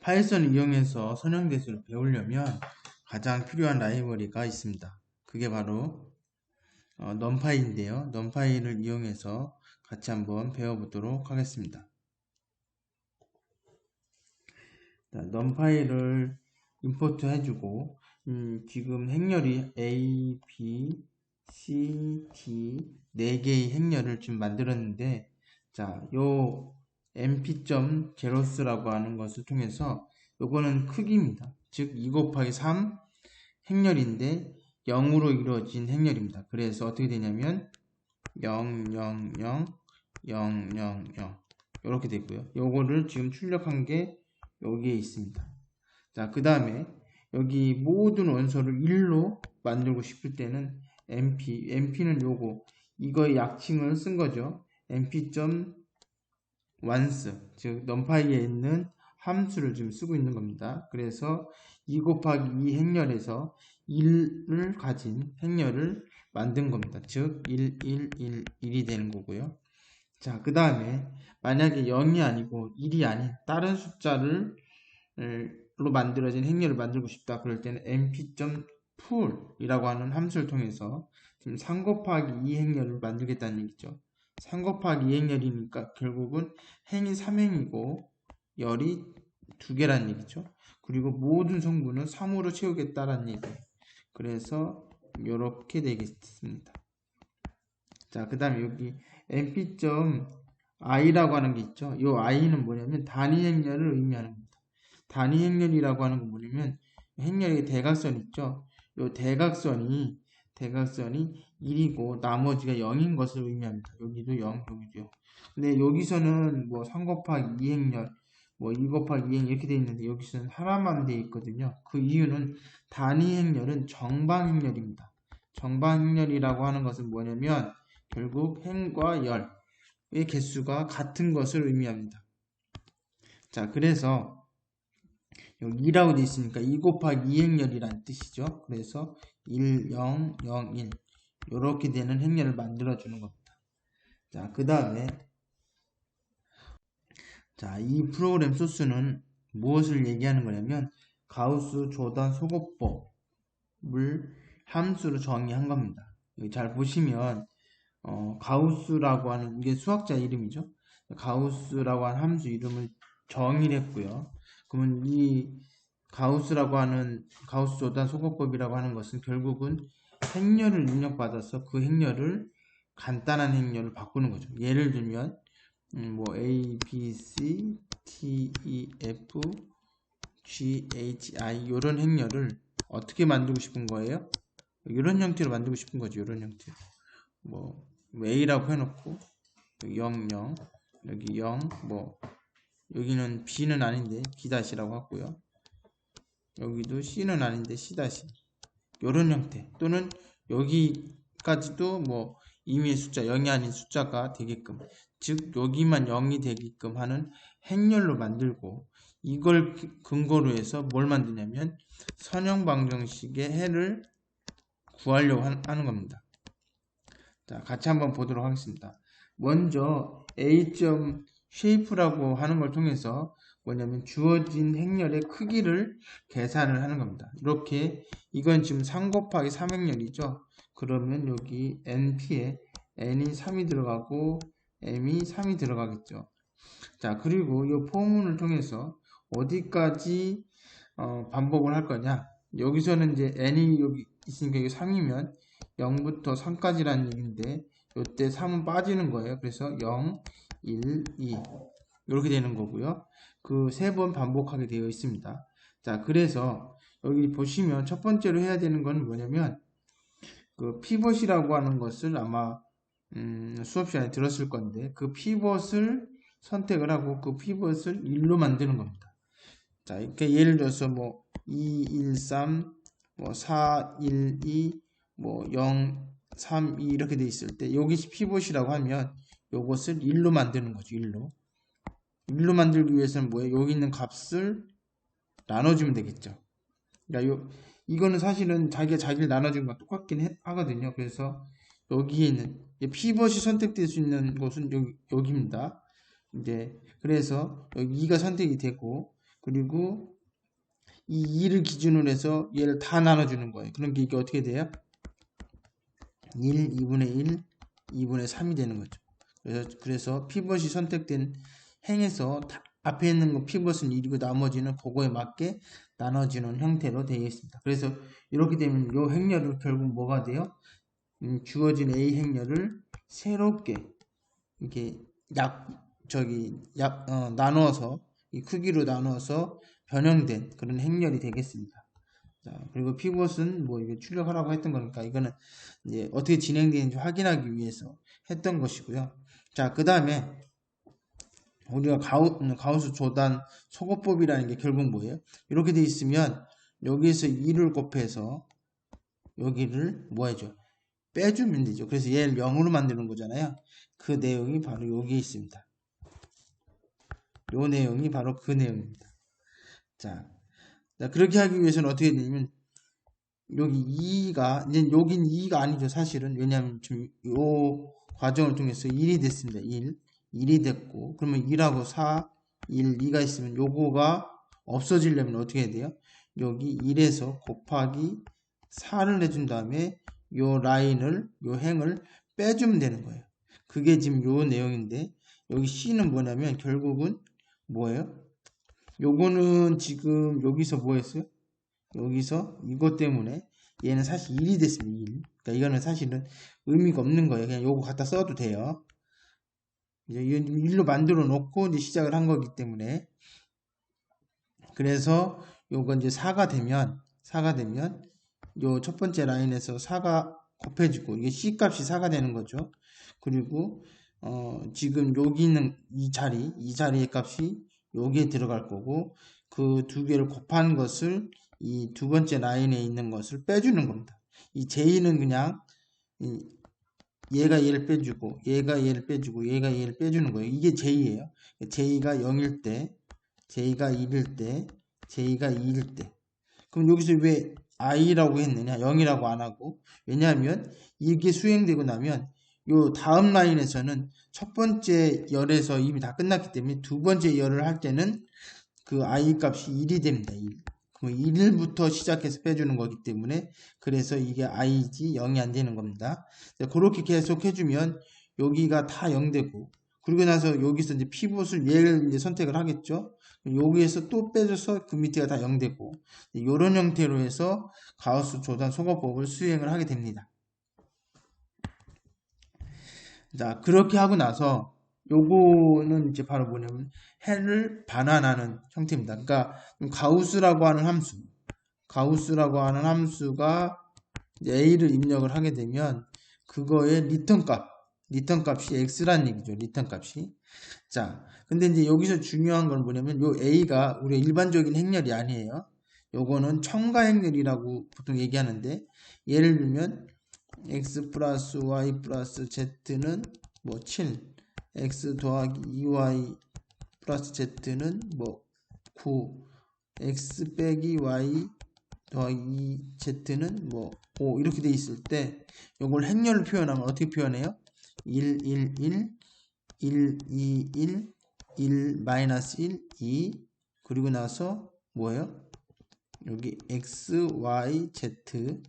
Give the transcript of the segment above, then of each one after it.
파이썬을 이용해서 선형대수를 배우려면 가장 필요한 라이브러리가 있습니다. 그게 바로 numpy인데요. numpy를 이용해서 같이 한번 배워보도록 하겠습니다. 자, numpy를 임포트 해주고 지금 행렬이 A, B, C, D 4개의 행렬을 지금 만들었는데, 자, 요 mp.zeros 하는 것을 통해서 요거는 크기입니다. 즉 2 곱하기 3 행렬인데 0으로 이루어진 행렬입니다. 그래서 어떻게 되냐면 0, 0, 0, 0, 0, 0 이렇게 되고요. 요거를 지금 출력한 게 여기에 있습니다. 자, 그 다음에 여기 모든 원소를 1로 만들고 싶을 때는 mp는 요거 이거의 약칭을 쓴 거죠. mp.once 즉 numpy에 있는 함수를 지금 쓰고 있는 겁니다. 그래서 2 곱하기 2 행렬에서 1을 가진 행렬을 만든 겁니다. 즉 1, 1, 1, 1이 되는 거고요. 자, 그 다음에 만약에 0이 아니고 1이 아닌 다른 숫자로 만들어진 행렬을 만들고 싶다. 그럴 때는 mp.pull이라고 하는 함수를 통해서 지금 3 곱하기 2 행렬을 만들겠다는 얘기죠. 3 곱하기 2 행렬이니까 결국은 행이 3행이고 열이 2개라는 얘기죠. 그리고 모든 성분은 3으로 채우겠다라는 얘기예요. 그래서 이렇게 되겠습니다. 자, 그 다음에 여기 mp.i라고 하는 게 있죠. 이 i는 뭐냐면 단위 행렬을 의미하는 겁니다. 단위 행렬이라고 하는 건 뭐냐면 행렬의 대각선 있죠. 이 대각선이 1이고 나머지가 0인 것을 의미합니다. 여기도 0, 여기도 0. 근데 여기서는 뭐 3 곱하기 2 행렬, 뭐 2 곱하기 2 행렬 이렇게 되어 있는데 여기서는 하나만 되어 있거든요. 그 이유는 단위 행렬은 정방 행렬입니다. 정방 행렬이라고 하는 것은 뭐냐면 결국 행과 열의 개수가 같은 것을 의미합니다. 자, 그래서 여기 2라고 되어 있으니까 2 곱하기 2 행렬이라는 뜻이죠. 그래서 1, 0, 0, 1 이렇게 되는 행렬을 만들어 주는 겁니다. 자, 그 다음에 자, 이 프로그램 소스는 무엇을 얘기하는 거냐면 가우스 조단 소거법을 함수로 정의한 겁니다. 여기 잘 보시면 가우스라고 하는 이게 수학자 이름이죠. 가우스라고 하는 함수 이름을 정의를 했고요. 그러면 이 가우스라고 하는 가우스 조단 소거법이라고 하는 것은 결국은 행렬을 입력받아서 그 행렬을 간단한 행렬을 바꾸는 거죠. 예를 들면 뭐 A, B, C, D, E, F, G, H, I 이런 행렬을 어떻게 만들고 싶은 거예요? 이런 형태로 만들고 싶은 거죠. 이런 형태로 뭐 A라고 해놓고 0, 0 여기 0 뭐 여기는 B는 아닌데 B-라고 하고요. 여기도 C는 아닌데 C- 이런 형태 또는 여기까지도 뭐 임의의 숫자 0이 아닌 숫자가 되게끔 즉 여기만 0이 되게끔 하는 행렬로 만들고 이걸 근거로 해서 뭘 만드냐면 선형 방정식의 해를 구하려고 하는 겁니다. 자, 같이 한번 보도록 하겠습니다. 먼저 a.shape라고 하는 걸 통해서 뭐냐면 주어진 행렬의 크기를 계산을 하는 겁니다. 이렇게 이건 지금 3 곱하기 3행렬이죠. 그러면 여기 np에 n이 3이 들어가고 m이 3이 들어가겠죠. 자, 그리고 이 포문을 통해서 어디까지 반복을 할 거냐. 여기서는 이제 n이 여기 있으니까 이게 3이면 0부터 3까지라는 얘기인데 이때 3은 빠지는 거예요. 그래서 0, 1, 2 이렇게 되는 거고요. 그 3번 반복하게 되어 있습니다. 자, 그래서 여기 보시면 첫 번째로 해야 되는 건 뭐냐면 그 피벗이라고 하는 것을 아마 수업 시간에 들었을 건데 그 피벗을 선택을 하고 그 피벗을 1로 만드는 겁니다. 자, 이렇게 예를 들어서 뭐 2, 1, 3, 뭐 4, 1, 2, 뭐 0, 3, 2 이렇게 돼 있을 때 여기 피벗이라고 하면 요것을 1로 만드는 거죠. 1로 만들기 위해서는 뭐예요? 여기 있는 값을 나눠주면 되겠죠. 그러니까 이거는 사실은 자기를 나눠주는 거 똑같긴 하거든요. 그래서 여기에 있는 피벗이 선택될 수 있는 곳은 여기입니다. 이제 그래서 여기 2가 선택이 되고 그리고 이 2를 기준으로 해서 얘를 다 나눠주는 거예요. 그러니까 이게 어떻게 돼요? 1, 2분의 1, 2분의 3이 되는 거죠. 그래서 피벗이 선택된 행에서 앞에 있는 거 피벗은 1이고 나머지는 그거에 맞게 나눠지는 형태로 되어 있습니다. 그래서 이렇게 되면 이 행렬을 결국 뭐가 돼요? 주어진 A 행렬을 새롭게 이렇게 나누어서 이 크기로 나누어서 변형된 그런 행렬이 되겠습니다. 자, 그리고 피벗은 뭐 이게 출력하라고 했던 거니까 이거는 이제 어떻게 진행되는지 확인하기 위해서 했던 것이고요. 자, 그 다음에 우리가 가우스 조단 소거법이라는 게 결국 뭐예요? 이렇게 돼 있으면 여기에서 2를 곱해서 여기를 뭐 해줘? 빼주면 되죠. 그래서 얘를 0으로 만드는 거잖아요. 그 내용이 바로 여기에 있습니다. 요 내용이 바로 그 내용입니다. 자, 그렇게 하기 위해서는 어떻게 되냐면 여기 2가 이제 여긴 2가 아니죠. 사실은 왜냐하면 지금 요 과정을 통해서 1이 됐습니다. 1이 됐고 그러면 2하고 4, 1, 2가 있으면 요거가 없어지려면 어떻게 해야 돼요? 여기 1에서 곱하기 4를 내준 다음에 요 라인을 요 행을 빼주면 되는 거예요. 그게 지금 요 내용인데 여기 C는 뭐냐면 결국은 뭐예요? 요거는 지금 여기서 뭐 했어요? 여기서 이것 때문에 얘는 사실 1이 됐습니다. 1. 그러니까 이거는 사실은 의미가 없는 거예요. 그냥 요거 갖다 써도 돼요. 이제 1로 만들어 놓고 이제 시작을 한 거기 때문에 그래서 요거 이제 4가 되면 요 첫 번째 라인에서 4가 곱해지고 이게 C 값이 4가 되는 거죠. 그리고 지금 여기 있는 이 자리의 값이 여기에 들어갈 거고 그 두 개를 곱한 것을 이 두 번째 라인에 있는 것을 빼주는 겁니다. 이 J는 그냥 얘가 얘를 빼주고 얘가 얘를 빼주고 얘가 얘를 빼주는 거예요. 이게 J예요. J가 0일 때 J가 1일 때 J가 2일 때 그럼 여기서 왜 I라고 했느냐 0이라고 안 하고 왜냐하면 이게 수행되고 나면 요 다음 라인에서는 첫 번째 열에서 이미 다 끝났기 때문에 두 번째 열을 할 때는 그 I 값이 1이 됩니다. 1. 그럼 1부터 시작해서 빼주는 거기 때문에 그래서 이게 I지 0이 안 되는 겁니다. 그렇게 계속 해주면 여기가 다 0 되고 그리고 나서 여기서 이제 피벗을 얘를 이제 선택을 하겠죠. 여기에서 또 빼줘서 그 밑에가 다 0 되고 이런 형태로 해서 가우스 조단 소거법을 수행을 하게 됩니다. 자, 그렇게 하고 나서 요거는 이제 바로 뭐냐면 해를 반환하는 형태입니다. 그러니까 가우스라고 하는 함수가 A를 입력을 하게 되면 그거의 리턴 값이 X라는 얘기죠. 리턴 값이. 자, 근데 이제 여기서 중요한 건 뭐냐면 요 A가 우리가 일반적인 행렬이 아니에요. 요거는 첨가 행렬이라고 보통 얘기하는데 예를 들면 x 플러스 y 플러스 z는 뭐 7, x 더하기 2y 플러스 z는 뭐 9, x 빼기 y 더하기 z는 뭐 5 이렇게 돼 있을 때 이걸 행렬로 표현하면 어떻게 표현해요? 1, 1, 1, 1, 2, 1, 1, 마이너스 1, 2 그리고 나서 뭐예요? 여기 x, y, z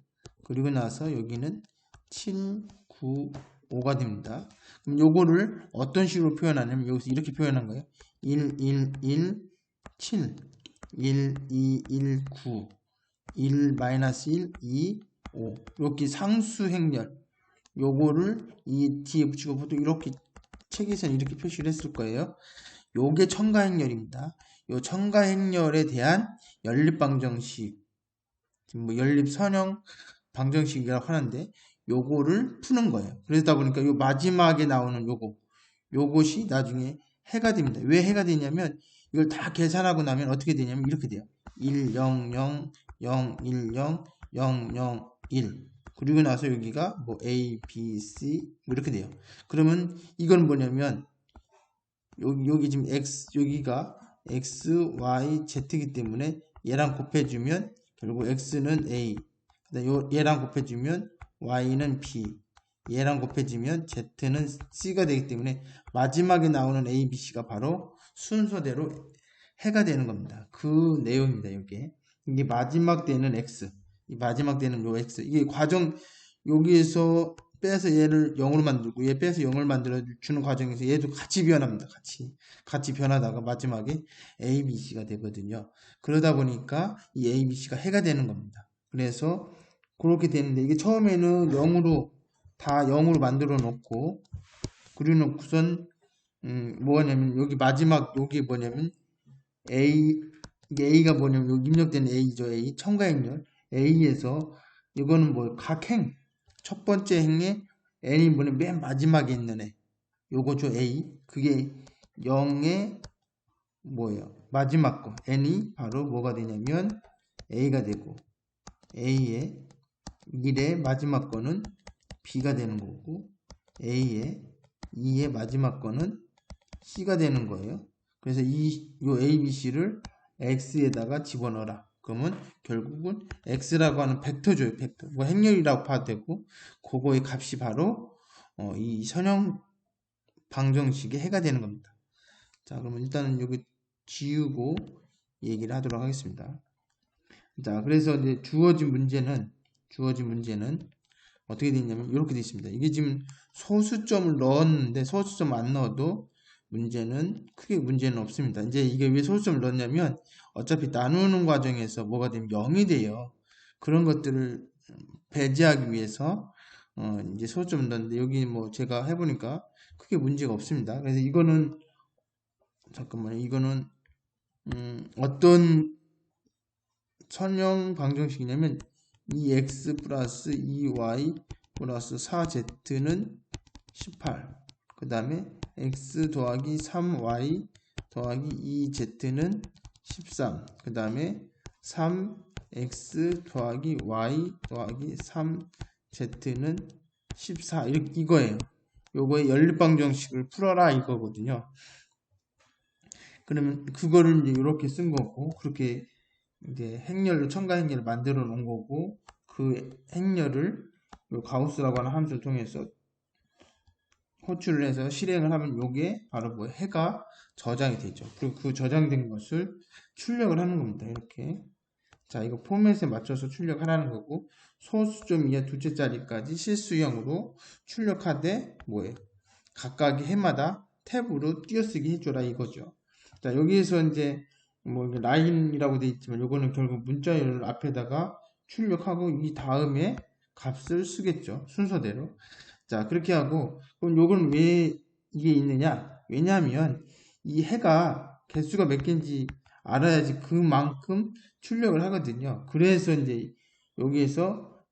그리고 나서 여기는 7, 9, 5가 됩니다. 그럼 요거를 어떤 식으로 표현하냐면 여기서 이렇게 표현한 거예요. 1, 1, 1, 7, 1, 2, 1, 9, 1, 마이너스 1, 2, 5 이렇게 상수 행렬 요거를 이 뒤에 붙이고 보통 이렇게 책에서는 이렇게 표시를 했을 거예요. 요게 첨가 행렬입니다. 요 첨가 행렬에 대한 연립 방정식 뭐 연립 선형 방정식이라고 하는데 요거를 푸는 거예요. 그러다 보니까 요 마지막에 나오는 요것이 나중에 해가 됩니다. 왜 해가 되냐면 이걸 다 계산하고 나면 어떻게 되냐면 이렇게 돼요. 1, 0, 0, 0, 1, 0, 0, 0, 1 그리고 나서 여기가 뭐 A, B, C 뭐 이렇게 돼요. 그러면 이건 뭐냐면 여기 지금 여기가 X, Y, Z이기 때문에 얘랑 곱해주면 결국 X는 A 얘랑 곱해주면 Y는 B 얘랑 곱해주면 Z는 C가 되기 때문에 마지막에 나오는 A, B, C가 바로 순서대로 해가 되는 겁니다. 그 내용입니다. 이게 마지막 되는 x, 이 마지막 되는 요 x, 이게 과정 여기에서 빼서 얘를 0으로 만들고 얘 빼서 0을 만들어 주는 과정에서 얘도 같이 변합니다. 같이 변하다가 마지막에 a, b, c가 되거든요. 그러다 보니까 이 a, b, c가 해가 되는 겁니다. 그래서 그렇게 되는데 이게 처음에는 0으로 다 0으로 만들어 놓고 그리고 놓고선 뭐냐면 여기 마지막 여기 뭐냐면 A, 이게 A가 뭐냐면 여기 입력된 A죠. A 첨가행렬 A에서 이거는 뭐 각행 첫 번째 행에 N이 뭐냐면 맨 마지막에 있는 애 요거죠. A 그게 0의 뭐예요 마지막 거 N이 바로 뭐가 되냐면 A가 되고 A의 1의 마지막 거는 B가 되는 거고 A의 2의 마지막 거는 C가 되는 거예요. 그래서 요 A, B, C를 X에다가 집어넣어라. 그러면 결국은 X라고 하는 벡터줘요. 벡터. 뭐 행렬이라고 봐도 되고 그거의 값이 바로 이 선형 방정식의 해가 되는 겁니다. 자, 그러면 일단은 여기 지우고 얘기를 하도록 하겠습니다. 자, 그래서 이제 주어진 문제는 어떻게 되어 있냐면 이렇게 되어 있습니다. 이게 지금 소수점을 넣었는데 소수점 안 넣어도 크게 문제는 없습니다. 이제 이게 왜 소수점을 넣었냐면 어차피 나누는 과정에서 뭐가 되면 0이 돼요. 그런 것들을 배제하기 위해서 이제 소수점을 넣었는데 여기 뭐 제가 해보니까 크게 문제가 없습니다. 그래서 이거는 잠깐만요. 이거는 어떤 선형 방정식이냐면 2x 플러스 2y 플러스 4z는 18 그 다음에 x 더하기 3y 더하기 2z는 13 그 다음에 3x 더하기 y 더하기 3z는 14 이거예요. 요거의 연립방정식을 풀어라 이거거든요. 그러면 그거를 이제 이렇게 쓴 거고 그렇게 이제 행렬로 첨가 행렬을 만들어 놓은 거고 그 행렬을 요 가우스라고 하는 함수를 통해서 호출을 해서 실행을 하면 요게 바로 뭐 해가 저장이 되죠. 그리고 그 저장된 것을 출력을 하는 겁니다. 이렇게. 자, 이거 포맷에 맞춰서 출력하라는 거고 소수점 이하 두째 자리까지 실수형으로 출력하되 뭐예요? 각각의 해마다 탭으로 띄어쓰기 해줘라 이거죠. 자, 여기에서 이제 뭐 라인이라고 되어 있지만 요거는 결국 문자열을 앞에다가 출력하고 이 다음에 값을 쓰겠죠. 순서대로. 자, 그렇게 하고 그럼 요건 왜 이게 있느냐? 왜냐하면 이 해가 개수가 몇 개인지 알아야지 그만큼 출력을 하거든요. 그래서 이제 여기에서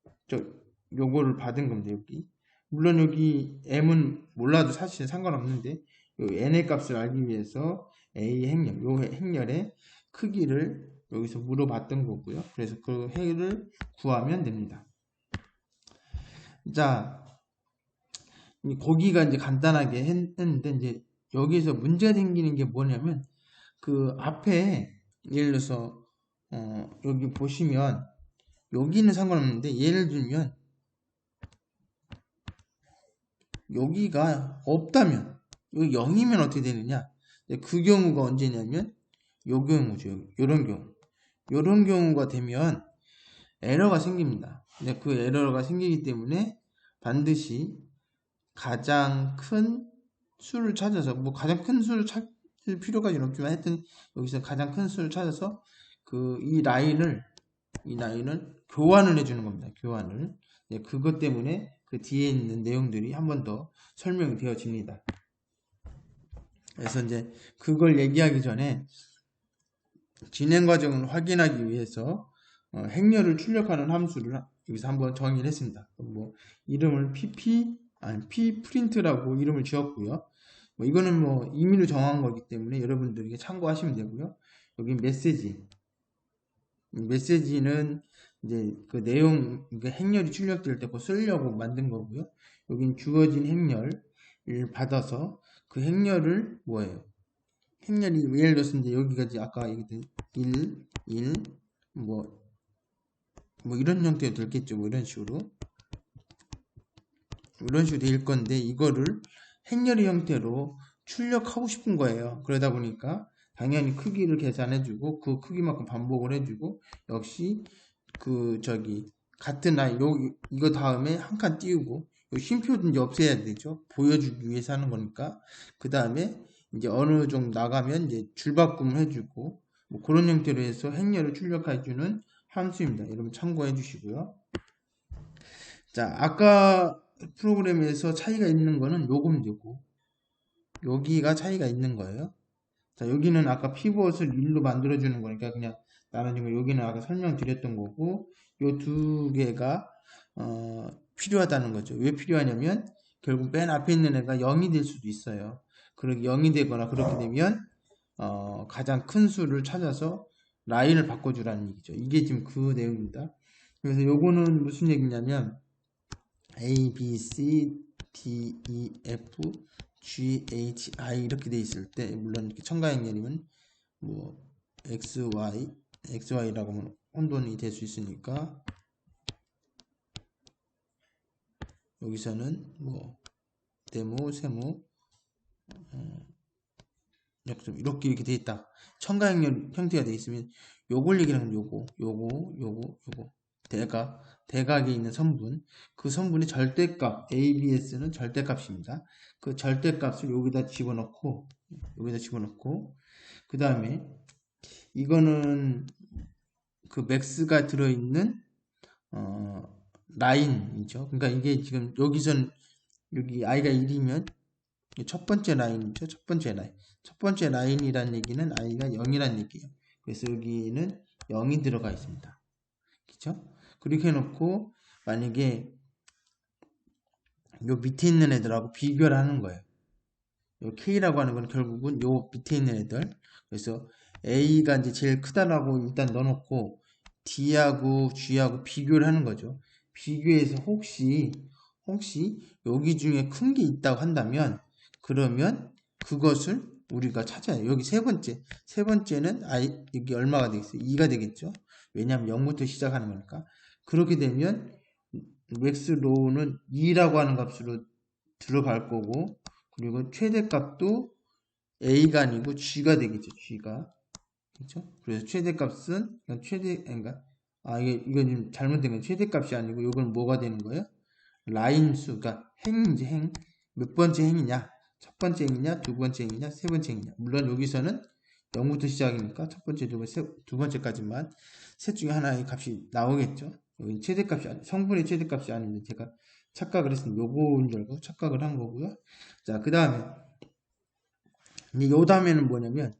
요거를 받은 겁니다. 여기. 물론 여기 m은 몰라도 사실 상관없는데 요 n의 값을 알기 위해서 a 행렬, 요 행렬의 크기를 여기서 물어봤던 거고요. 그래서 그 해를 구하면 됩니다. 자, 거기가 이제 간단하게 했는데 이제 여기서 문제가 생기는 게 뭐냐면 그 앞에 예를 들어서 여기 보시면 여기는 상관없는데 예를 들면 여기가 없다면 여기 0이면 어떻게 되느냐 그 경우가 언제냐면 요 경우죠. 요런 경우가 되면 에러가 생깁니다. 근데 그 에러가 생기기 때문에 반드시 가장 큰 수를 찾아서 뭐 가장 큰 수를 찾을 필요까지는 없지만 하여튼 여기서 가장 큰 수를 찾아서 이 라인을 교환을 해주는 겁니다. 교환을. 네, 그것 때문에 그 뒤에 있는 내용들이 한 번 더 설명이 되어집니다. 그래서 이제 그걸 얘기하기 전에 진행 과정을 확인하기 위해서 행렬을 출력하는 함수를 여기서 한번 정의를 했습니다. 뭐 이름을 pprint라고 이름을 지었고요. 뭐 이거는 뭐 임의로 정한 거기 때문에 여러분들에게 참고하시면 되고요. 여기 메시지는 이제 그 내용 행렬이 출력될 때 그거 쓰려고 만든 거고요. 여긴 주어진 행렬을 받아서 그 행렬을 행렬이 예를 들어서 이제 여기가 이제 아까 얘기했던 1 뭐 이런 형태로 됐겠죠. 뭐 이런 식으로 될 건데 이거를 행렬의 형태로 출력하고 싶은 거예요. 그러다 보니까 당연히 크기를 계산해주고 그 크기만큼 반복을 해주고 역시 같은 아이 이거 다음에 한 칸 띄우고 요 쉼표도 이제 없애야 되죠. 보여주기 위해서 하는 거니까. 그 다음에 이제 어느 정도 나가면 이제 줄바꿈을 해주고 뭐 그런 형태로 해서 행렬을 출력해주는 함수입니다. 여러분 참고해 주시고요. 자, 아까 프로그램에서 차이가 있는 거는 요겁니다. 요거. 여기가 차이가 있는 거예요. 자, 여기는 아까 피벗을 1로 만들어주는 거니까 그냥 나눠진 거, 여기는 아까 설명드렸던 거고, 요 두 개가, 필요하다는 거죠. 왜 필요하냐면, 결국 맨 앞에 있는 애가 0이 될 수도 있어요. 그렇게 0이 되거나 그렇게 되면, 가장 큰 수를 찾아서 라인을 바꿔주라는 얘기죠. 이게 지금 그 내용입니다. 그래서 요거는 무슨 얘기냐면, A, B, C, D, E, F, G, H, I 이렇게 돼 있을 때 물론 이렇게 첨가행렬이면 뭐 X, Y라고 하면 혼돈이 될 수 있으니까 여기서는 뭐 네모, 세모, 역점 이렇게 돼 있다. 첨가행렬 형태가 돼 있으면 요걸 얘기하는 요거 대각에 있는 선분, 그 선분의 절대값 ABS는 절대값입니다. 그 절대값을 여기다 집어넣고 그 다음에 이거는 그 맥스가 들어있는 라인이죠. 그러니까 이게 지금 여기선 여기 i가 1이면 첫 번째 라인이죠. 첫 번째 라인이란 얘기는 i가 0이란 얘기예요. 그래서 여기는 0이 들어가 있습니다. 그렇죠? 그렇게 해놓고 만약에 요 밑에 있는 애들하고 비교를 하는 거예요. 요 K라고 하는 건 결국은 요 밑에 있는 애들. 그래서 A가 이제 제일 크다라고 일단 넣어놓고 D하고 G하고 비교를 하는 거죠. 비교해서 혹시 여기 중에 큰 게 있다고 한다면 그러면 그것을 우리가 찾아요. 여기 세 번째는 여기 얼마가 되겠어요? 2가 되겠죠. 왜냐하면 0부터 시작하는 거니까. 그렇게 되면 맥스 로우는 2라고 하는 값으로 들어갈 거고 그리고 최대값도 A가 아니고 G가 되겠죠. G가. 그렇죠? 그래서 최대값은 이건 좀 잘못된 건 최대값이 아니고 이건 뭐가 되는 거예요? 라인 수, 그러니까 행인지 행. 몇 번째 행이냐? 첫 번째 행이냐? 두 번째 행이냐? 세 번째 행이냐? 물론 여기서는 0부터 시작이니까 첫 번째, 두 번째까지만 셋 중에 하나의 값이 나오겠죠. 여기 성분의 최대값이 아닌데 제가 착각을 했습니다. 요거인 줄 알고 착각을 한 거고요. 자, 그 다음에 이제 요 다음에는 뭐냐면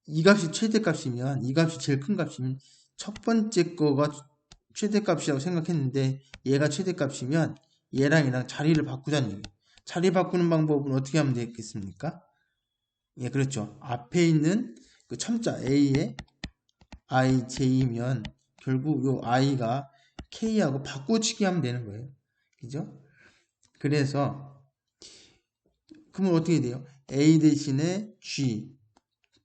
이 값이 최대값이면 이 값이 제일 큰 값이면 첫 번째 거가 최대값이라고 생각했는데 얘가 최대값이면 얘랑 자리를 바꾸자는 얘기예요. 자리 바꾸는 방법은 어떻게 하면 되겠습니까? 예, 그렇죠. 앞에 있는 그 첨자 A에 IJ면 결국 요 I가 K하고 바꿔치기 하면 되는 거예요. 그죠? 그래서 그러면 어떻게 돼요? A 대신에 G,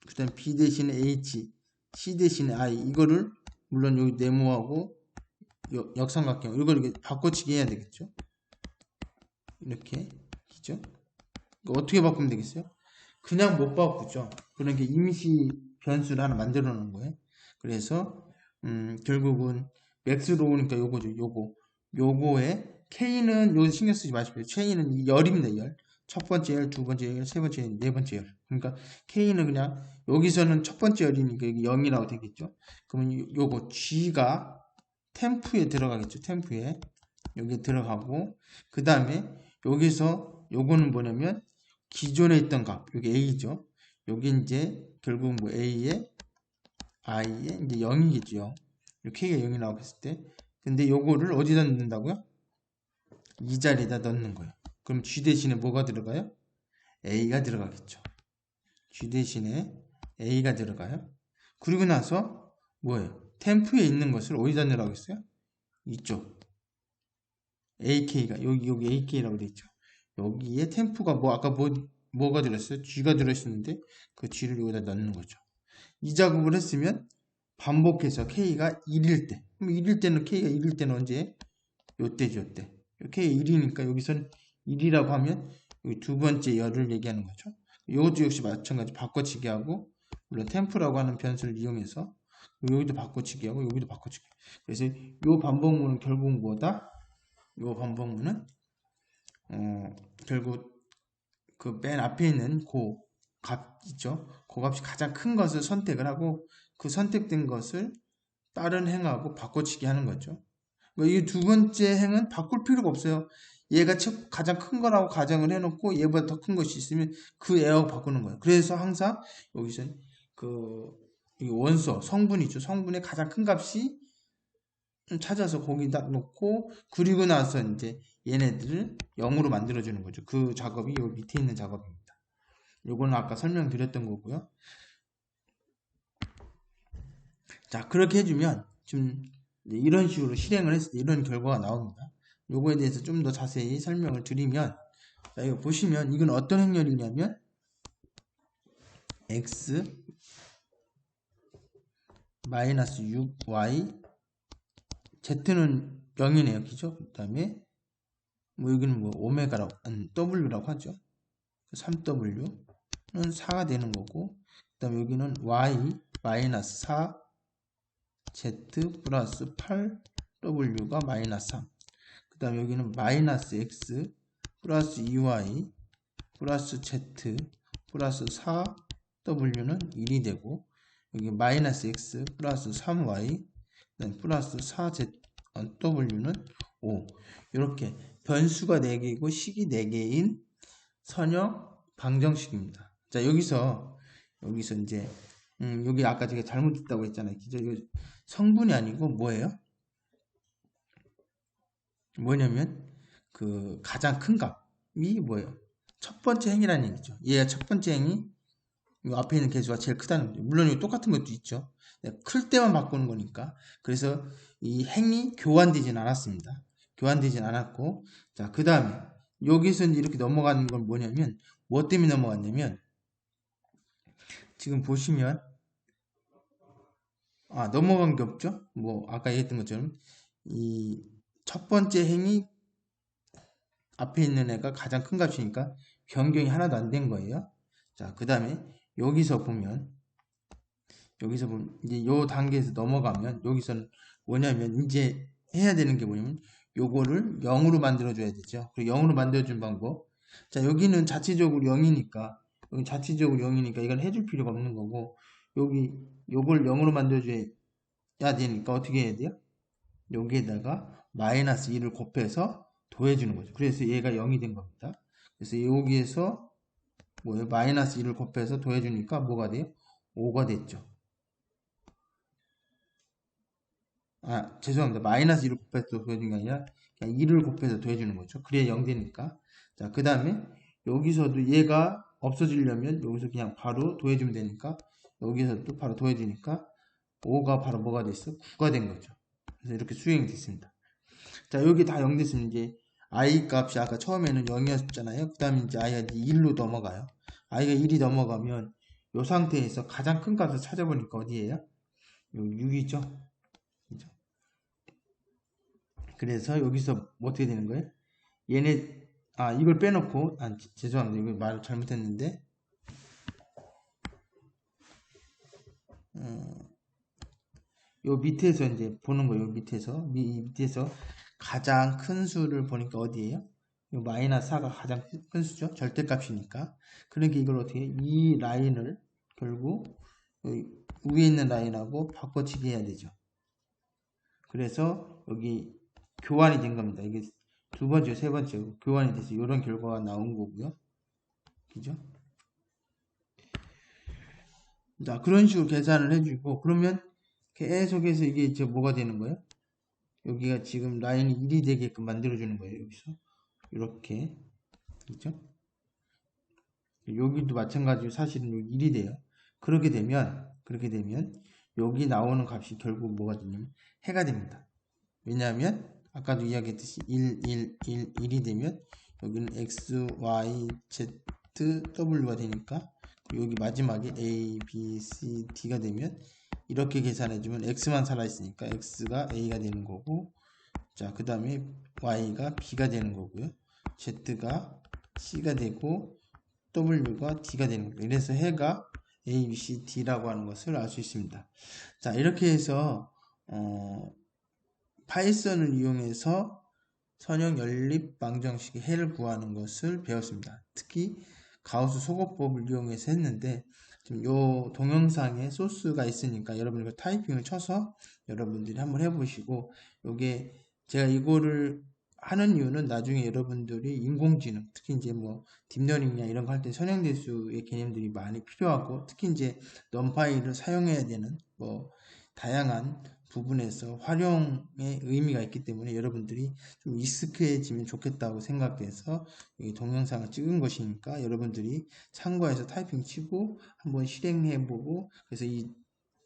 그 다음 B 대신에 H, C 대신에 I 이거를 물론 여기 네모하고 역삼각형 이걸 이렇게 바꿔치기 해야 되겠죠? 이렇게 그죠? 어떻게 바꾸면 되겠어요? 그냥 못 바꾸죠. 그러니까 임시 변수를 하나 만들어 놓은 거예요. 그래서 결국은 맥스로 오니까 요거죠. 요거에 K는 여기 신경 쓰지 마시고요. K는 열입니다. 열. 첫 번째 열, 두 번째 열, 세 번째 열, 네 번째 열. 그러니까 K는 그냥 여기서는 첫 번째 열이니까 여기 0이라고 되겠죠. 그러면 요거 G가 템프에 들어가겠죠. 템프에 여기 들어가고 그 다음에 여기서 요거는 뭐냐면 기존에 있던 값 여기 A죠. 여기 이제 결국 뭐 A에 I에 이제 0이겠죠. K가 0이라고 했을 때 근데 요거를 어디다 넣는다고요? 이 자리에다 넣는 거예요. 그럼 G 대신에 뭐가 들어가요? A가 들어가겠죠. G 대신에 A가 들어가요. 그리고 나서 뭐예요? 템프에 있는 것을 어디다 넣으라고 했어요? 이쪽 AK가 여기 AK라고 되어 있죠. 여기에 템프가 아까 뭐가 들었어요? G가 들어있었는데 그 G를 여기다 넣는 거죠. 이 작업을 했으면 반복해서 K가 1일 때 그럼 1일 때는 K가 1일 때는 언제? 요때죠. 요때 K가 1이니까 여기선 1이라고 하면 여기 두 번째 열을 얘기하는 거죠. 이것도 역시 마찬가지 바꿔치기 하고 물론 템프라고 하는 변수를 이용해서 여기도 바꿔치기 하고 여기도 바꿔치기. 그래서 이 반복문은 결국 뭐다? 이 반복문은 결국 그 맨 앞에 있는 값 있죠? 그 값이 가장 큰 것을 선택을 하고 그 선택된 것을 다른 행하고 바꿔치기 하는 거죠. 이 두 번째 행은 바꿀 필요가 없어요. 얘가 가장 큰 거라고 가정을 해놓고 얘보다 더 큰 것이 있으면 그 애하고 바꾸는 거예요. 그래서 항상 여기서는 그 원소, 성분이죠. 성분의 가장 큰 값이 찾아서 거기다 놓고 그리고 나서 이제 얘네들을 0으로 만들어주는 거죠. 그 작업이 여기 밑에 있는 작업입니다. 요거는 아까 설명드렸던 거고요. 자, 그렇게 해주면 지금 이런 식으로 실행을 했을 때 이런 결과가 나옵니다. 요거에 대해서 좀 더 자세히 설명을 드리면, 자, 이거 보시면 이건 어떤 행렬이냐면 x 마이너스 6y z는 0이네요. 그죠? 그 다음에 뭐 여기는 뭐 오메가라고 w라고 하죠. 3w는 4가 되는 거고, 그 다음에 여기는 y 마이너스 4 z 플러스 8w가 마이너스 3. 그 다음에 여기는 마이너스 x 플러스 2y 플러스 z 플러스 4w는 1이 되고, 여기 마이너스 x 플러스 3y 플러스 4zw는 5. 이렇게 변수가 4개이고 식이 4개인 선형 방정식입니다. 자, 여기서 이제 여기 아까 제가 잘못했다고 했잖아요. 이거 성분이 아니고 뭐예요? 뭐냐면 그 가장 큰 값이 뭐예요? 첫 번째 행이라는 얘기죠. 얘가 첫 번째 행이 이 앞에 있는 개수가 제일 크다는 거죠. 물론 이거 똑같은 것도 있죠. 클 때만 바꾸는 거니까. 그래서 이 행이 교환되진 않았습니다. 교환되진 않았고, 자, 그 다음에 여기서 이렇게 넘어가는 건 뭐냐면 뭐 때문에 넘어갔냐면 지금 보시면 넘어간 게 없죠. 뭐 아까 얘기했던 것처럼 이 첫 번째 행이 앞에 있는 애가 가장 큰 값이니까 변경이 하나도 안 된 거예요. 자, 그 다음에 여기서 보면 이제 요 단계에서 넘어가면 여기서는 뭐냐면 이제 해야 되는 게 뭐냐면 요거를 0으로 만들어 줘야 되죠. 그리고 0으로 만들어 준 방법. 자, 여기는 자체적으로 0이니까 여기 자체적으로 0이니까 이건 해줄 필요가 없는 거고, 요걸 0으로 만들어 줘야 되니까 어떻게 해야 돼요? 여기에다가 마이너스 2를 곱해서 더해주는 거죠. 그래서 얘가 0이 된 겁니다. 그래서 여기에서 뭐예요? 마이너스 2를 곱해서 더해주니까 뭐가 돼요? 5가 됐죠. 죄송합니다. 마이너스 2를 곱해서 더해주는 게 아니라 그냥 2를 곱해서 더해주는 거죠. 그래야 0 되니까. 자, 그 다음에 여기서도 얘가 없어지려면 여기서 그냥 바로 더해주면 되니까 여기서도 바로 더해주니까 5가 바로 뭐가 됐어? 9가 된 거죠. 그래서 이렇게 수행이 됐습니다. 자, 여기 다 0 됐으면 이제 i 값이 아까 처음에는 0이었잖아요. 그 다음에 이제 i가 1로 넘어가요. i가 1이 넘어가면 이 상태에서 가장 큰 값을 찾아보니까 어디에요? 여기 6이죠. 그래서 여기서 뭐 어떻게 되는 거예요? 얘네 이걸 빼놓고 죄송합니다. 이거 말 잘못했는데 요 밑에서 이제 보는 거예요. 밑에서 가장 큰 수를 보니까 어디에요? 요 마이너스 4가 가장 큰 수죠. 절대값이니까. 그러니까 이걸 어떻게 해? 이 라인을 결국 위에 있는 라인하고 바꿔치기 해야 되죠. 그래서 여기 교환이 된 겁니다. 이게 두 번째, 세 번째 교환이 돼서 이런 결과가 나온 거고요. 그죠? 자, 그런 식으로 계산을 해주고, 그러면 계속해서 이게 이제 뭐가 되는 거예요? 여기가 지금 라인이 1이 되게끔 만들어주는 거예요. 여기서. 이렇게. 그죠? 여기도 마찬가지로 사실은 여기 1이 돼요. 그렇게 되면, 여기 나오는 값이 결국 뭐가 되냐면 해가 됩니다. 왜냐하면, 아까도 이야기했듯이 1이 되면, 여기는 x, y, z, w가 되니까, 여기 마지막에 a, b, c, d가 되면, 이렇게 계산해주면 x만 살아있으니까 x가 a가 되는 거고, 자, 그 다음에 y가 b가 되는 거고요. z가 c가 되고, w가 d가 되는 거예요. 그래서 해가 A, B, C, D라고 하는 것을 알 수 있습니다. 자, 이렇게 해서 파이썬을 이용해서 선형 연립 방정식의 해를 구하는 것을 배웠습니다. 특히 가우스 소거법을 이용해서 했는데 지금 요 동영상에 소스가 있으니까 여러분들 타이핑을 쳐서 여러분들이 한번 해보시고, 요게 제가 이거를 하는 이유는 나중에 여러분들이 인공지능, 특히 이제 뭐 딥러닝이나 이런 거 할 때 선형대수의 개념들이 많이 필요하고, 특히 이제 넘파이를 사용해야 되는 뭐 다양한 부분에서 활용의 의미가 있기 때문에 여러분들이 좀 익숙해지면 좋겠다고 생각돼서 이 동영상을 찍은 것이니까 여러분들이 참고해서 타이핑 치고 한번 실행해 보고, 그래서 이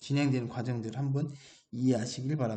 진행되는 과정들을 한번 이해하시길 바랍니다.